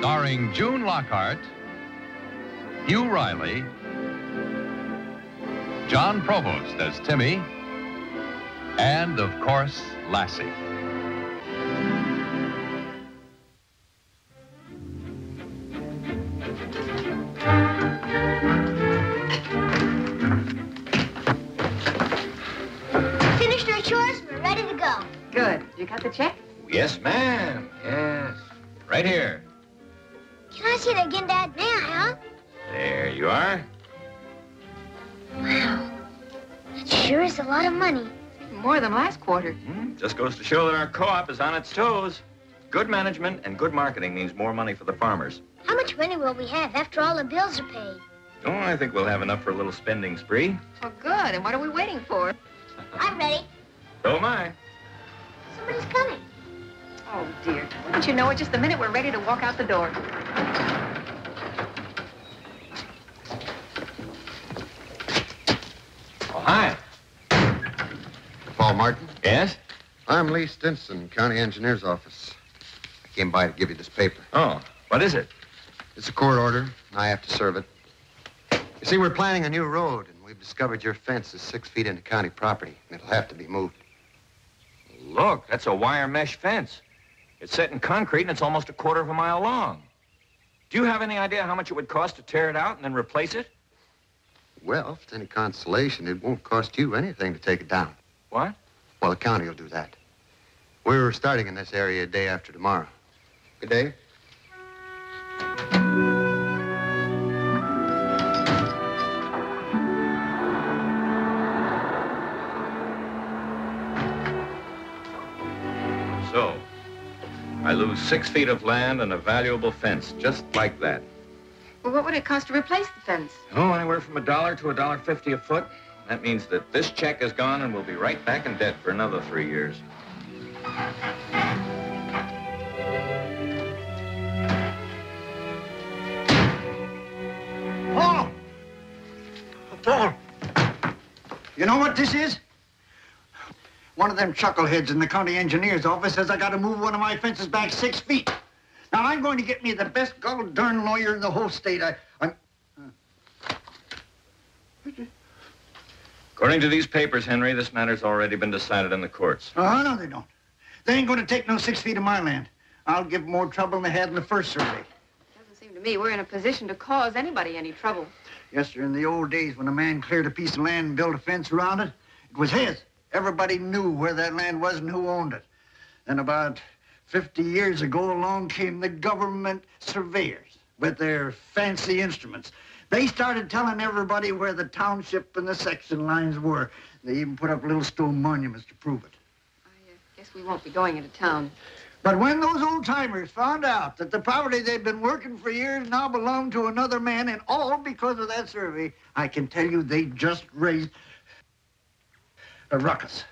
Starring June Lockhart, Hugh Riley, John Provost as Timmy, and, of course, Lassie. Finished our chores, we're ready to go. Good. You got the check? Yes, ma'am. Yes. Right here. Can I see it again, Dad? May I, huh? There you are. Wow. That sure is a lot of money. More than last quarter. Just goes to show that our co-op is on its toes. Good management and good marketing means more money for the farmers. How much money will we have after all the bills are paid? Oh, I think we'll have enough for a little spending spree. Well, good. And what are we waiting for? I'm ready. So am I. Somebody's coming. Oh, dear. Wouldn't you know it? Just the minute we're ready to walk out the door. Oh, hi. Paul Martin? Yes? I'm Lee Stinson, County Engineer's office. I came by to give you this paper. Oh, what is it? It's a court order, and I have to serve it. You see, we're planning a new road, and we've discovered your fence is 6 feet into county property, and it'll have to be moved. Look, that's a wire mesh fence. It's set in concrete, and it's almost a quarter of a mile long. Do you have any idea how much it would cost to tear it out and then replace it? Well, if it's any consolation, it won't cost you anything to take it down. What? Well, the county will do that. We're starting in this area a day after tomorrow. Good day. So, I lose 6 feet of land and a valuable fence, just like that. Well, what would it cost to replace the fence? Oh, anywhere from $1 to $1.50 a foot. That means that this check is gone and we'll be right back in debt for another 3 years. Paul! Paul! You know what this is? One of them chuckleheads in the county engineer's office says I got to move one of my fences back 6 feet. Now, I'm going to get me the best gol darn lawyer in the whole state. According to these papers, Henry, this matter's already been decided in the courts. Oh, no, they don't. They ain't going to take no 6 feet of my land. I'll give more trouble than they had in the first survey. Doesn't seem to me we're in a position to cause anybody any trouble. Yes, sir, in the old days when a man cleared a piece of land and built a fence around it, it was his. Everybody knew where that land was and who owned it. Then about 50 years ago, along came the government surveyors with their fancy instruments. They started telling everybody where the township and the section lines were. They even put up little stone monuments to prove it. I guess we won't be going into town. But when those old-timers found out that the property they'd been working for years now belonged to another man, and all because of that survey, I can tell you they just raised a ruckus.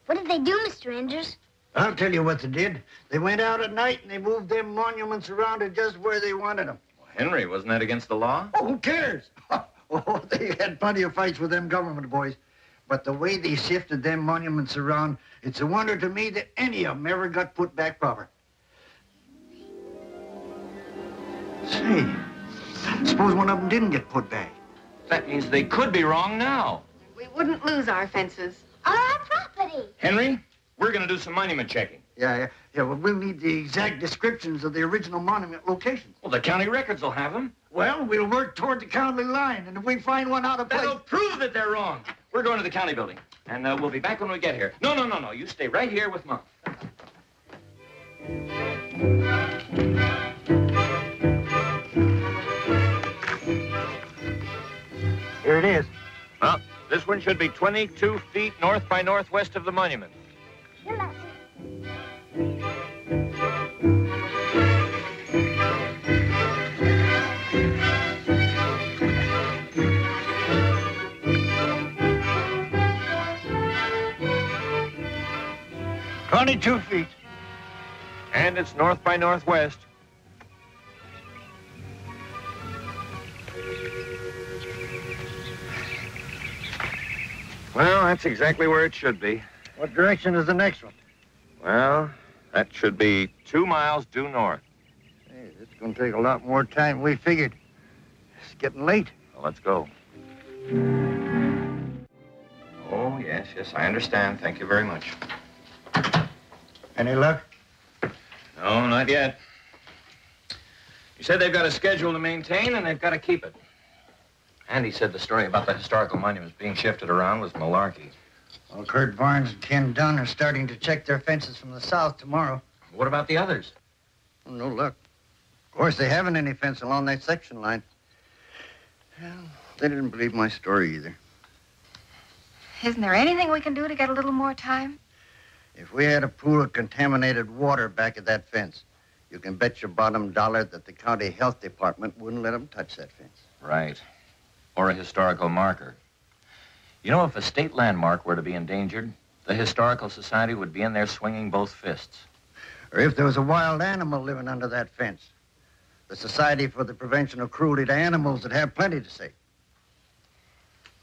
What did they do, Mr. Andrews? I'll tell you what they did. They went out at night and they moved them monuments around to just where they wanted them. Well, Henry, wasn't that against the law? Oh, who cares? Oh, they had plenty of fights with them government boys. But the way they shifted them monuments around, it's a wonder to me that any of them ever got put back proper. Say, suppose one of them didn't get put back. That means they could be wrong now. We wouldn't lose our fences. On our property. Henry, we're going to do some monument checking. Yeah, well, we'll need the exact descriptions of the original monument locations. Well, the county records will have them. Well, we'll work toward the county line, and if we find one out of place... That'll prove that they're wrong. We're going to the county building, and we'll be back when we get here. No. You stay right here with Mom. Here it is. Well, this one should be 22 feet north by northwest of the monument. Here, Lassie. $22 feet. And it's north by northwest. Well, that's exactly where it should be. What direction is the next one? Well, that should be 2 miles due north. Hey, It's going to take a lot more time than we figured. It's getting late. Well, let's go. Oh, yes, I understand. Thank you very much. Any luck? No, not yet. You said they've got a schedule to maintain, and they've got to keep it. And he said the story about the historical monuments being shifted around was malarkey. Well, Kurt Barnes and Ken Dunn are starting to check their fences from the south tomorrow. What about the others? Well, no luck. Of course, they haven't any fence along that section line. Well, they didn't believe my story either. Isn't there anything we can do to get a little more time? If we had a pool of contaminated water back at that fence, you can bet your bottom dollar that the county health department wouldn't let them touch that fence. Right. Or a historical marker. You know, if a state landmark were to be endangered, the Historical Society would be in there swinging both fists. Or if there was a wild animal living under that fence, the Society for the Prevention of Cruelty to Animals would have plenty to say.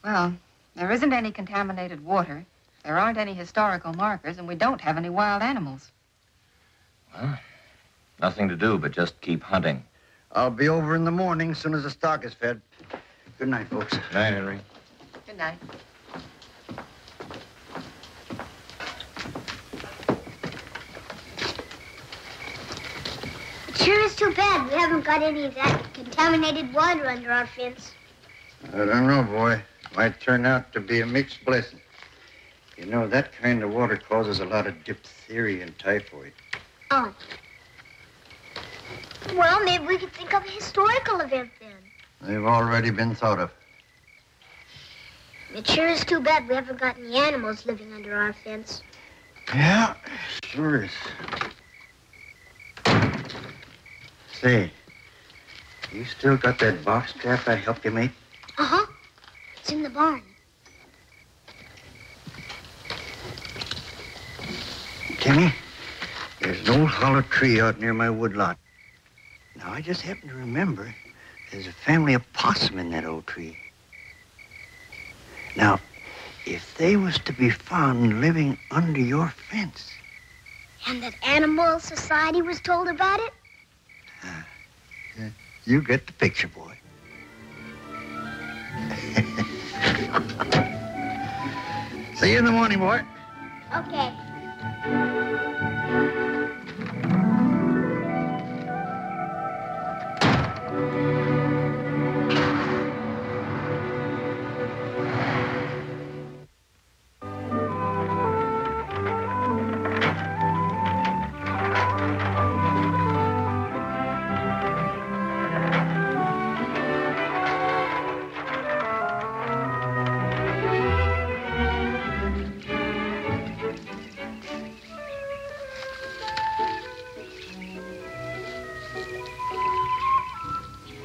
Well, there isn't any contaminated water. There aren't any historical markers, and we don't have any wild animals. Well, nothing to do but just keep hunting. I'll be over in the morning as soon as the stock is fed. Good night, folks. Good night, Henry. Good night. It sure is too bad we haven't got any of that contaminated water under our fence. I don't know, boy. Might turn out to be a mixed blessing. You know, that kind of water causes a lot of diphtheria and typhoid. Oh. Well, maybe we could think of a historical event then. They've already been thought of. It sure is too bad we haven't got any animals living under our fence. Yeah, sure is. Say, you still got that box trap I helped you make? Uh-huh. It's in the barn. Timmy, there's an old hollow tree out near my woodlot. Now, I just happen to remember there's a family of possum in that old tree. Now, if they was to be found living under your fence... And that Animal Society was told about it? You get the picture, boy. See you in the morning, boy. Okay.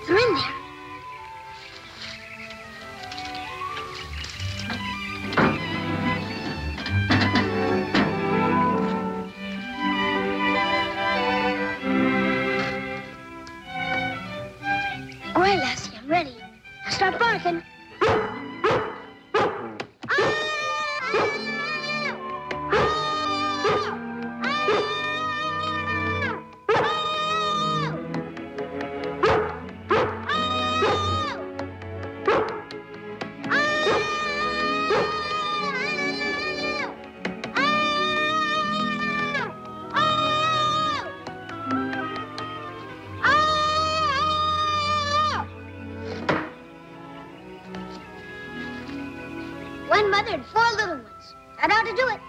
They're in there. All right, Lassie, I'm ready. Now start barking. One mother and 4 little ones. That ought to do it.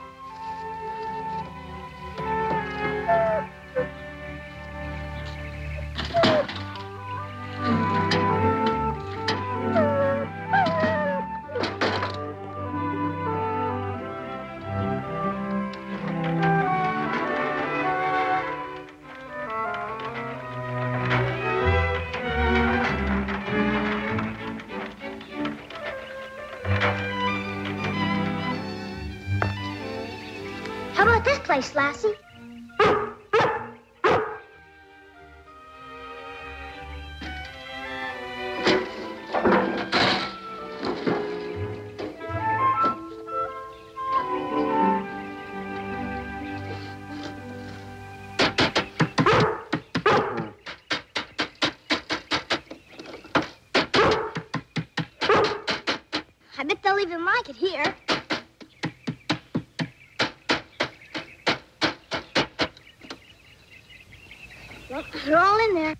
How about this place, Lassie? they'll even like it here. Well, they're all in there.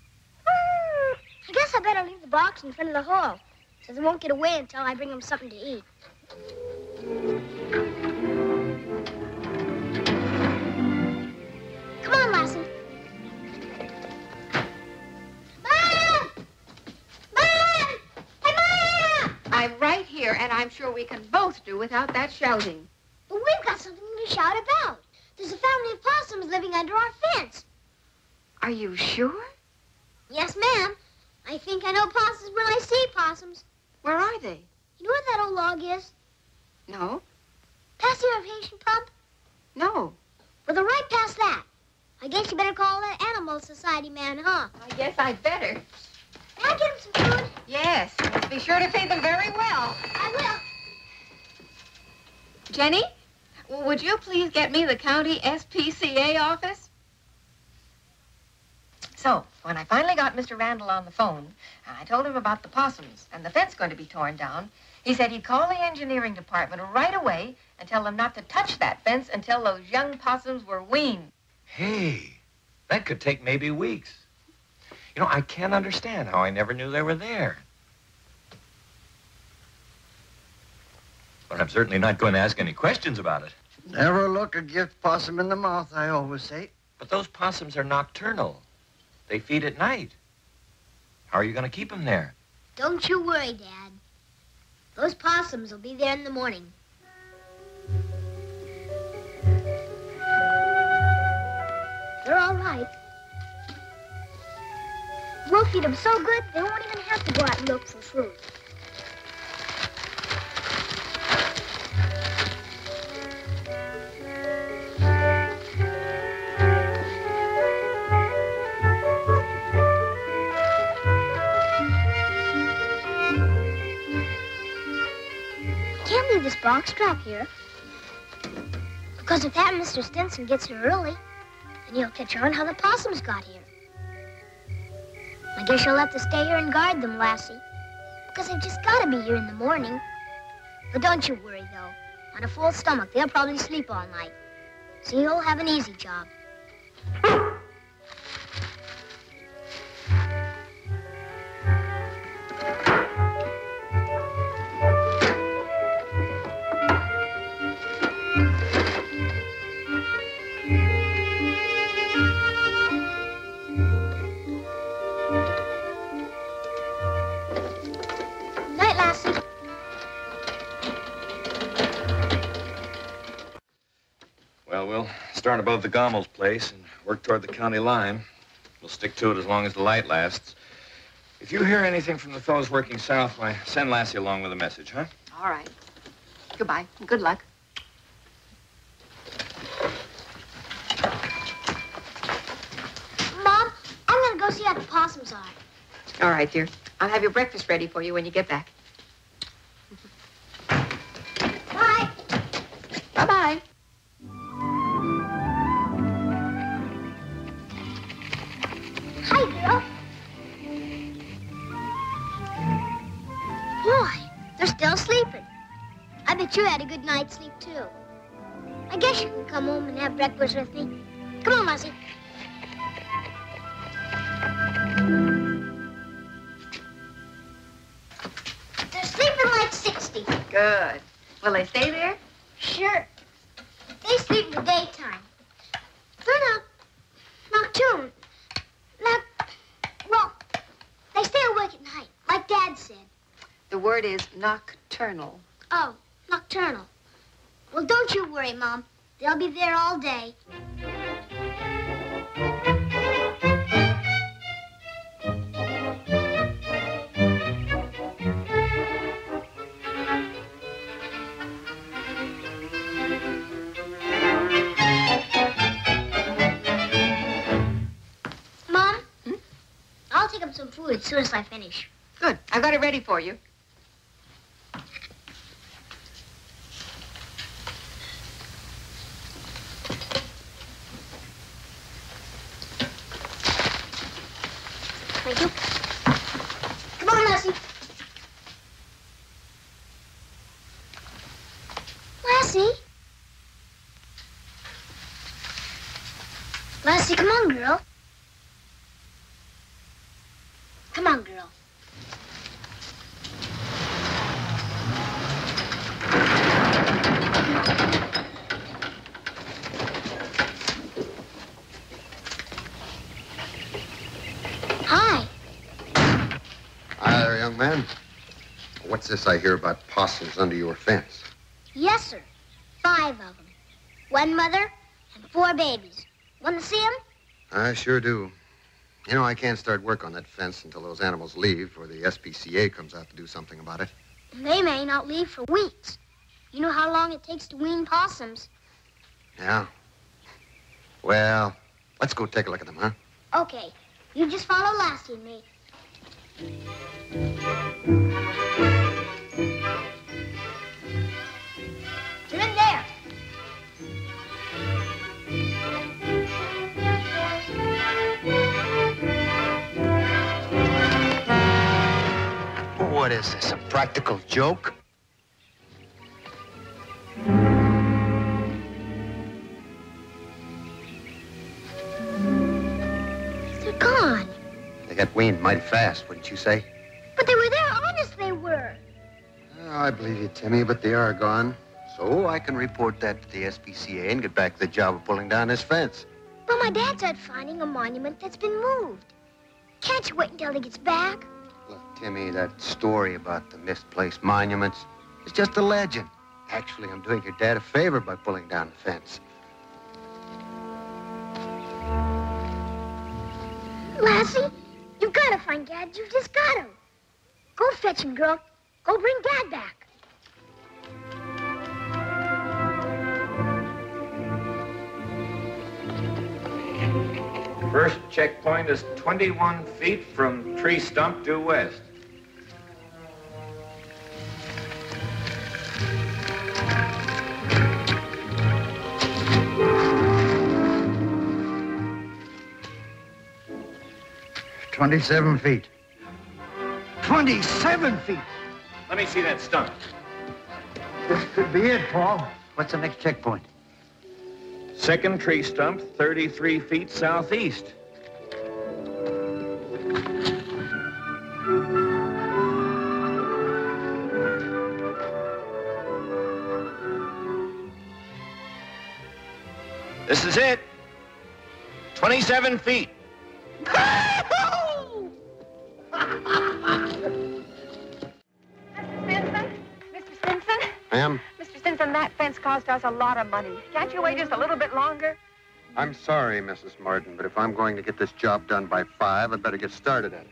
I guess I better leave the box in front of the hall, so they won't get away until I bring them something to eat. Come on, Lassie. Mom! Mom! Hey, Mom! I'm right here, and I'm sure we can both do without that shouting. But we've got something to shout about. There's a family of possums living under our fence. Are you sure? Yes, ma'am. I think I know possums when I see possums. Where are they? You know where that old log is? No. Past the irrigation pump? No. Well, they're right past that. I guess you better call that animal society man, huh? I guess I'd better. May I get them some food? Yes. Be sure to feed them very well. I will. Jenny, would you please get me the county SPCA office? So, when I finally got Mr. Randall on the phone, and I told him about the possums and the fence going to be torn down, he said he'd call the engineering department right away and tell them not to touch that fence until those young possums were weaned. Hey, that could take maybe weeks. You know, I can't understand how I never knew they were there. But I'm certainly not going to ask any questions about it. Never look a gift possum in the mouth, I always say. But those possums are nocturnal. They feed at night. How are you going to keep them there? Don't you worry, Dad. Those possums will be there in the morning. They're all right. We'll feed them so good, they won't even have to go out and look for food. This box trap here. Because if that Mr. Stinson gets here early, then he'll catch on how the possums got here. I guess you'll have to stay here and guard them, Lassie. Because they've just got to be here in the morning. But don't you worry, though. On a full stomach, they'll probably sleep all night. So you'll have an easy job. We'll start above the Gommel's place and work toward the county line. We'll stick to it as long as the light lasts. If you hear anything from the fellows working south, why, send Lassie along with a message, huh? All right. Goodbye, and good luck. Mom, I'm going to go see how the possums are. All right, dear. I'll have your breakfast ready for you when you get back. Bye. Bye-bye. Hi, girl. Boy, they're still sleeping. I bet you had a good night's sleep, too. I guess you can come home and have breakfast with me. Come on, Lassie. They're sleeping like 60. Good. Will they stay there? Sure. They sleep in the daytime. They're not nocturnal. Well, they stay awake at night, like Dad said. The word is nocturnal. Oh, nocturnal. Well, don't you worry, Mom. They'll be there all day. Mom? I'll take up some food as soon as I finish. Good. I've got it ready for you. Thank you. Come on, Lassie. Come on, girl. Hi. Hi there, young man. What's this I hear about possums under your fence? Yes, sir. 5 of them. 1 mother and 4 babies. Want to see them? I sure do. You know, I can't start work on that fence until those animals leave or the SPCA comes out to do something about it. They may not leave for weeks. You know how long it takes to wean possums. Yeah. Well, let's go take a look at them, huh? Okay. You just follow Lassie and me. They're in there. What is this, a practical joke? They're gone. They got weaned mighty fast, wouldn't you say? But they were there. Honest, they were. Oh, I believe you, Timmy, but they are gone. So I can report that to the SPCA and get back to the job of pulling down this fence. But my dad's out finding a monument that's been moved. Can't you wait until he gets back? Look, Timmy, that story about the misplaced monuments is just a legend. Actually, I'm doing your dad a favor by pulling down the fence. Lassie, you've got to find Dad. You've just got to. Go fetch him, girl. Go bring Dad back. First checkpoint is 21 feet from tree stump due west. $27 feet. 27 feet! Let me see that stump. This could be it, Paul. What's the next checkpoint? Second tree stump, 33 feet southeast. This is it. 27 feet. Mr. Stinson? Ma'am? Mr. Stinson, that fence cost us a lot of money. Can't you wait just a little bit longer? I'm sorry, Mrs. Martin, but if I'm going to get this job done by 5, I'd better get started at it.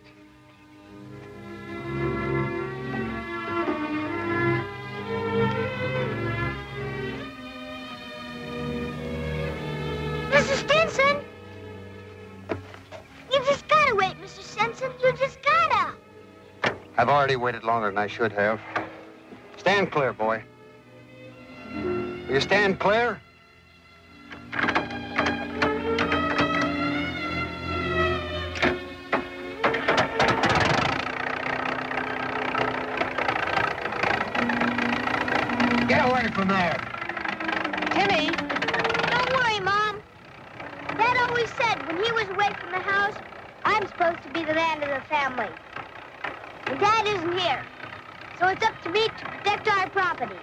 Mrs. Stinson! You just gotta wait, Mr. Stinson. You just gotta. I've already waited longer than I should have. Stand clear, boy. Will you stand clear? Get away from there. Timmy! Don't worry, Mom. Dad always said when he was away from the house, I'm supposed to be the man of the family. And Dad isn't here. So it's up to me to protect our property.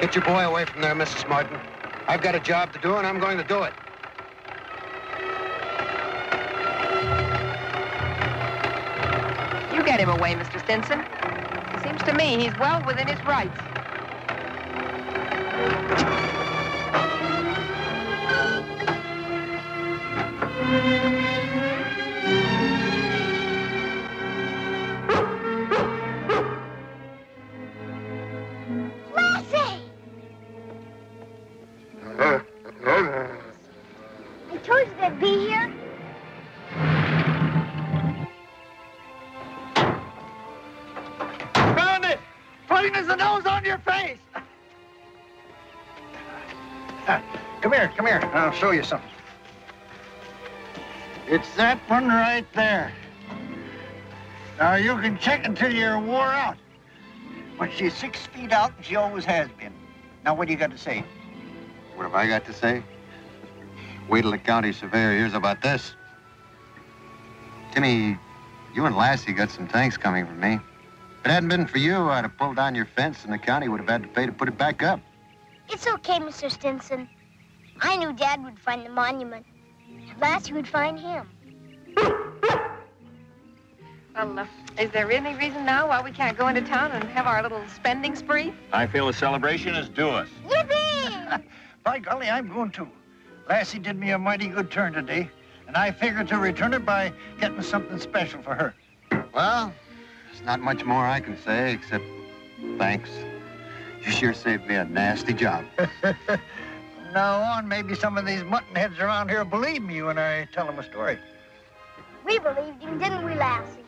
Get your boy away from there, Mrs. Martin. I've got a job to do, and I'm going to do it. You get him away, Mr. Stinson. Seems to me he's well within his rights. Lassie! I told you they'd be here. Found it! Plain as the nose on your face! Come here. I'll show you something. It's that one right there. Now, you can check until you're wore out. But she's 6 feet out, and she always has been. Now, what do you got to say? What have I got to say? Wait till the county surveyor hears about this. Timmy, you and Lassie got some thanks coming from me. If it hadn't been for you, I'd have pulled down your fence and the county would have had to pay to put it back up. It's okay, Mr. Stinson. I knew Dad would find the monument. And Lassie would find him. Well, is there any reason now why we can't go into town and have our little spending spree? I feel the celebration is due us. Yippee! By golly, I'm going to. Lassie did me a mighty good turn today, and I figured to return it by getting something special for her. Well, there's not much more I can say except thanks. You sure saved me a nasty job. From now on, maybe some of these mutton heads around here believe me when I tell them a story. We believed him, didn't we, Lassie?